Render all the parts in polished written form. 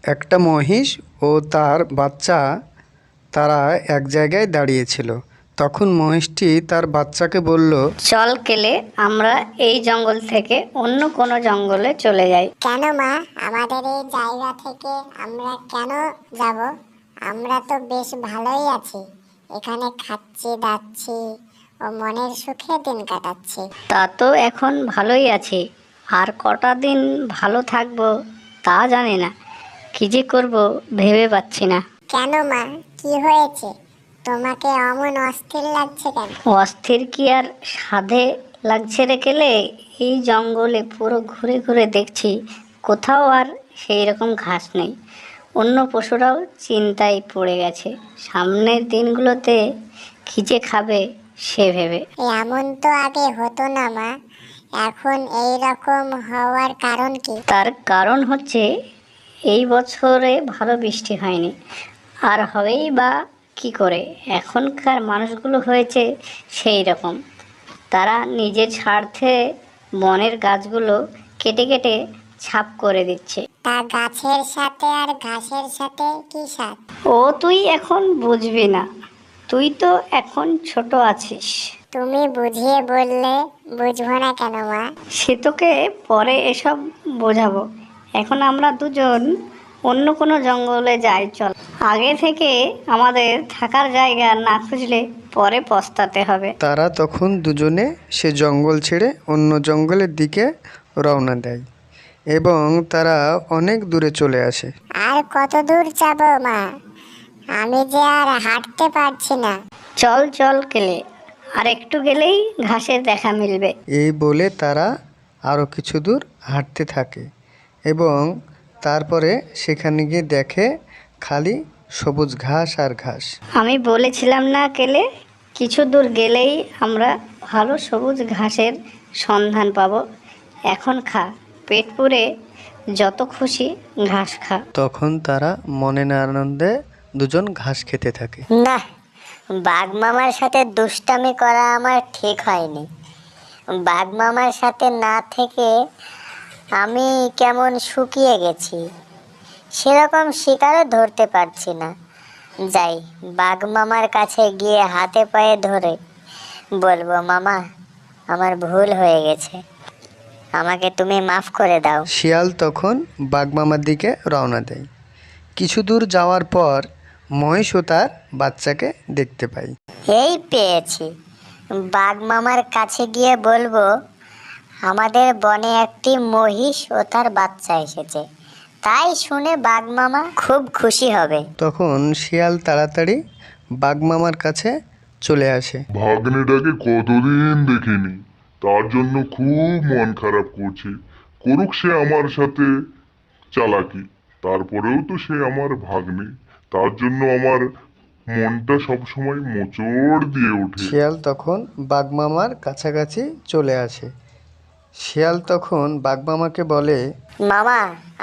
একটা মহিষ ও তার বাচ্চা তারা এক জায়গায় দাঁড়িয়েছিল। তখন মহিষটি তার বাচ্চাকে বলল, চল কেলে, আমরা এই জঙ্গল থেকে অন্য কোনো জঙ্গলে চলে যাই। কেন মা, আমাদের এই জায়গা থেকে আমরা কেন যাব? আমরা তো বেশ ভালোই আছি, এখানে খাচ্ছি দাচ্ছি ও মনের সুখে দিন কাটাচ্ছি। তা তো এখন ভালোই আছি, আর কটা দিন ভালো থাকবো তা জানি না, কি যে করবো ভেবে পাচ্ছি না। কেন মা, কি হয়েছে? তোমাকে অমন অস্থির লাগছে কেন? অস্থির কি আর সাধে লাগছে রে কেলে, এই জঙ্গলে পুরো ঘুরে ঘুরে দেখছি কোথাও আর সেই রকম ঘাস নেই। অন্য পশুরাও চিন্তায় পড়ে গেছে, সামনের দিনগুলোতে কি যে খাবে সে ভেবে। এমন তো আগে হতো না মা, এখন এই রকম হওয়ার কারণ কি? তার কারণ হচ্ছে এই বছরে ভালো বৃষ্টি হয়নি, আর হবেই বা কি করে? এখনকার মানুষগুলো হয়েছে সেই রকম, তারা নিজের স্বার্থে বনের গাছগুলো কেটে কেটে ছাপ করে দিচ্ছে। তা গাছের সাথে আর ঘাসের সাথে কি সাথ? ও তুই এখন বুঝবি না, তুই তো এখন ছোট আছিস। তুমি বুঝিয়ে বললে বুঝবো না কেন মা? সে তোকে পরে এসব বোঝাবো, এখন আমরা দুজন অন্য কোনো জঙ্গলে যাই চল। আগে থেকে আমাদের থাকার জায়গা না খুঁজলে পরে পস্তাতে হবে। তারা তখন দুজনে সে জঙ্গল ছেড়ে অন্য জঙ্গলের দিকে রওনা দেয় এবং তারা অনেক দূরে চলে আসে। আর কত দূর যাবো মা? আমি যে আর হাঁটতে পারছি না। চল চল কেলে, আর একটু গেলেই ঘাসের দেখা মিলবে। এই বলে তারা আরও কিছু দূর হাঁটতে থাকে এবং তারপরে সেখানে গিয়ে দেখে খালি সবুজ ঘাস আর ঘাস। আমি বলেছিলাম না কেলে, কিছু দূর গেলেই আমরা ভালো সবুজ ঘাসের সন্ধান পাবো। এখন খা, পেট পুরে যত খুশি ঘাস খা। তখন তারা মনে আনন্দে দুজন ঘাস খেতে থাকে। না, বাঘ মামার সাথে দুষ্টামি করা আমার ঠিক হয়নি। বাঘ মামার সাথে না থেকে আমি কেমন শুকিয়ে গেছি, সেরকম শিকারও ধরতে পারছি না। যাই, বাঘ মামার কাছে গিয়ে হাতে পায়ে ধরে বলবো, মামা আমার ভুল হয়ে গেছে, আমাকে তুমি মাফ করে দাও। শিয়াল তখন বাঘমামার দিকে রওনা দেয়। কিছু দূর যাওয়ার পর মহিষ ও তার বাচ্চাকে দেখতে পায়। এই পেয়েছি, বাঘ মামার কাছে গিয়ে বলবো আমাদের বনে একটি মহিষ ও তার বাচ্চা এসেছে, তাই শুনে বাঘ মামা খুব খুশি হবে। তখন শিয়াল তাড়াতাড়ি বাঘমামার কাছে চলে আসে। ভাগ্নেটাকে কতদিন দেখিনি, তার জন্য খুব মন খারাপ করছে। করুক সে আমার সাথে চালাকি, তারপরেও তো সে আমার ভাগ্নে, তার জন্য আমার মনটা সবসময় মোচড় দিয়ে ওঠে। শিয়াল তখন বাঘমামার কাছাকাছি চলে আসে। শিয়াল তখন বাঘমামাকে বলে, মামা,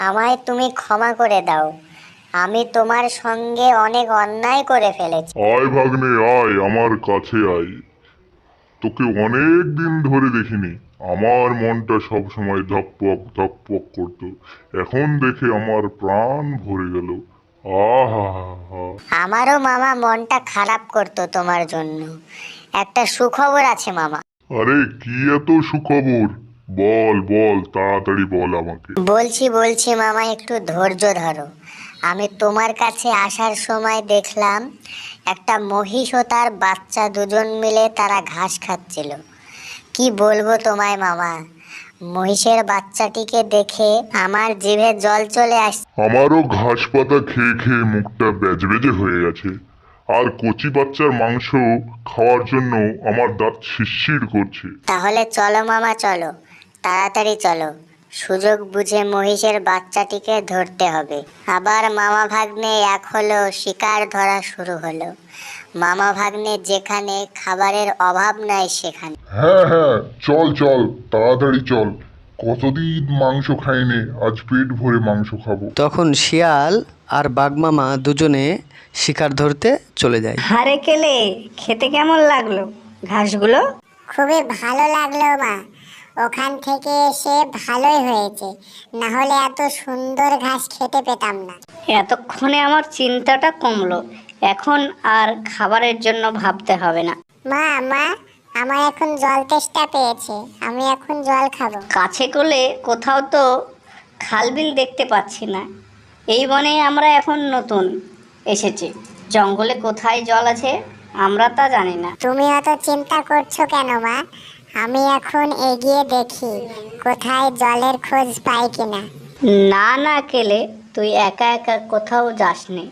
আমায় তুমি ক্ষমা করে দাও, আমি তোমার সঙ্গে অনেক অন্যায় করে ফেলেছি। আয় ভাগ্নে আয়, আমার কাছে আয়, তোকে অনেক দিন ধরে দেখিনি। আমার মনটা সব সময় ধকপক ধকপক করতো, এখন দেখে আমার প্রাণ ভরে গেল। আহা হা হা। আমারও মামা মনটা খারাপ করতো তোমার জন্য। একটা সুখবর আছে মামা। আরে কি এত সুখবর? বল বল, তাড়াতাড়ি বল আমাকে। বলছি মামা, একটু ধৈর্য ধরো। আমি তোমার কাছে আসার সময় দেখলাম একটা মহিষ ও তার বাচ্চা দুজন মিলে তারা ঘাস খাচ্ছিল। কি বলবো তোমায় মামা, মহিষের বাচ্চাটিকে দেখে আমার জিভে জল চলে আসছে। আমারও ঘাস পাতা খেয়ে খেয়ে মুখটা বেজবেজে হয়ে গেছে, আর কচি বাচ্চার মাংস খাওয়ার জন্য আমার দাঁত শিরশির করছে। তাহলে চলো মামা, চলো তাড়াতাড়ি চলো, সুযোগ বুঝে মহিষের বাচ্চাটিকে ধরতে হবে। আবার মামা ভাগ্নে এক হলো, শিকার ধরা শুরু হলো। মামা ভাগ্নে যেখানে, খাবারের অভাব নাই সেখানে। হ্যাঁ হ্যাঁ, চল চল, তাড়াতাড়ি চল, কতদিন মাংস খাইনি, আজ পেট ভরে মাংস খাবো। তখন শিয়াল আর বাঘমামা দুজনে শিকার ধরতে চলে যায়। হারে কেলে, খেতে কেমন লাগলো ঘাসগুলো? খুবই ভালো লাগলো মা, ওখান থেকে এসে ভালোই হয়েছে, না হলে এত সুন্দর ঘাস খেতে পেতাম না। এতক্ষণে আমার চিন্তাটা কমলো। এখন আর খাবারের জন্য ভাবতে হবে না। মা মা, আমার এখন জল তেষ্টা পেয়েছে, আমি এখন জল খাবো। কাছে কোলে কোথাও তো খালবিল দেখতে পাচ্ছি না। এই বনে আমরা এখন নতুন এসেছি, জঙ্গলে কোথায় জল আছে আমরা তা জানি না। তুমি অত চিন্তা করছো কেন মা? আমি এখন এগিয়ে দেখি কোথায় জলের খোঁজ পাই কিনা। না না কেলে, তুই একা একা কোথাও যাসনি।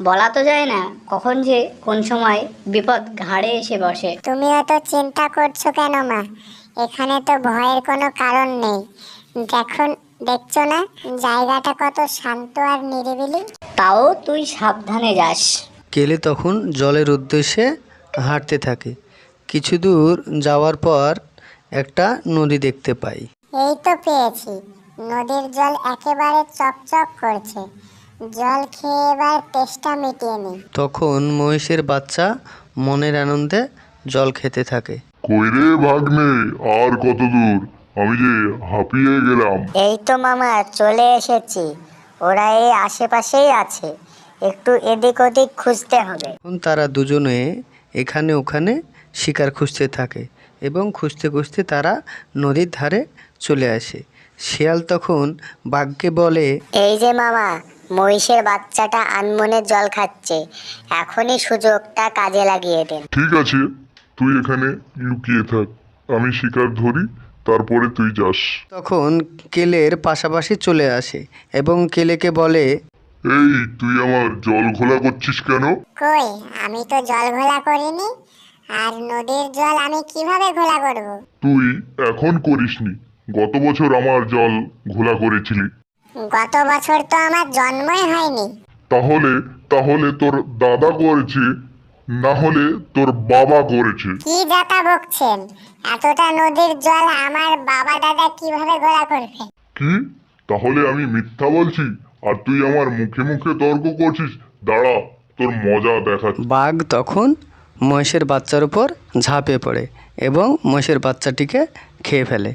বলা তো যায় না কখন যে কোন সময় বিপদ ঘাড়ে এসে বসে। তুমি অত চিন্তা করছো কেন মা? এখানে তো ভয়ের কোনো কারণ নেই। দেখছো না জায়গাটা কত শান্ত আর নিরিবিলি। তাও তুই সাবধানে যাস। কেলে তখন জলের উদ্দেশ্যে হাঁটতে থাকে। কিছু দূর যাওয়ার পর একটা নদী দেখতে পাই। এই তো পেয়েছি, নদীর জল একেবারে চকচক করছে। জল খেয়ে এবার তেষ্টা মিটিয়ে নি। তখন মহিষের বাচ্চা মনের আনন্দে জল খেতে থাকে। কইরে ভাগ্নে, আর কত দূর? আমি যে হাঁপিয়ে গেলাম। এই তো মামা চলে এসেছি, ওরা এই আশেপাশেই আছে, একটু এদিক ওদিক খুঁজতে হবে। তখন তারা দুজনে এখানে ওখানে শিকার খুঁজতে থাকে এবং খুঁজতে খুঁজতে তারা নদীর ধারে চলে আসে। শিয়াল তখন বাঘকে বলে, এই যে মামা, মহিষের বাচ্চাটা আনমনে জল খাচ্ছে, এখনই সুযোগটা কাজে লাগিয়ে দেন। ঠিক আছে, তুই এখানে লুকিয়ে থাক, আমি শিকার ধরি, তারপরে তুই যাস। তখন কেলের পাশাপাশি চলে আসে এবং কেলেকে বলে, এই, তুই আমার জল ঘোলা করছিস কেন? কই, আমি তো জল ঘোলা করিনি। আর নদীর জল আমি কিভাবে ঘোলা করব? তুই এখন করিসনি, গত বছর আমার জল ঘোলা করেছিলি। গত বছর তো আমার জন্মই হয়নি। তাহলে তাহলে তোর দাদা করেছে, না হলে তোর বাবা করেছে। কি যাতা বকছেন? এতটা নদীর জল আমার বাবা দাদা কিভাবে ঘোলা করবে? কি? তাহলে আমি মিথ্যা বলছি আর তুই আমার মুখে মুখে তর্ক করছিস? দাঁড়া, তোর মজা দেখাচ্ছি। বাঘ তখন মহিষের বাচ্চার উপর ঝাঁপিয়ে পড়ে এবং মহিষের বাচ্চাটিকে খেয়ে ফেলে।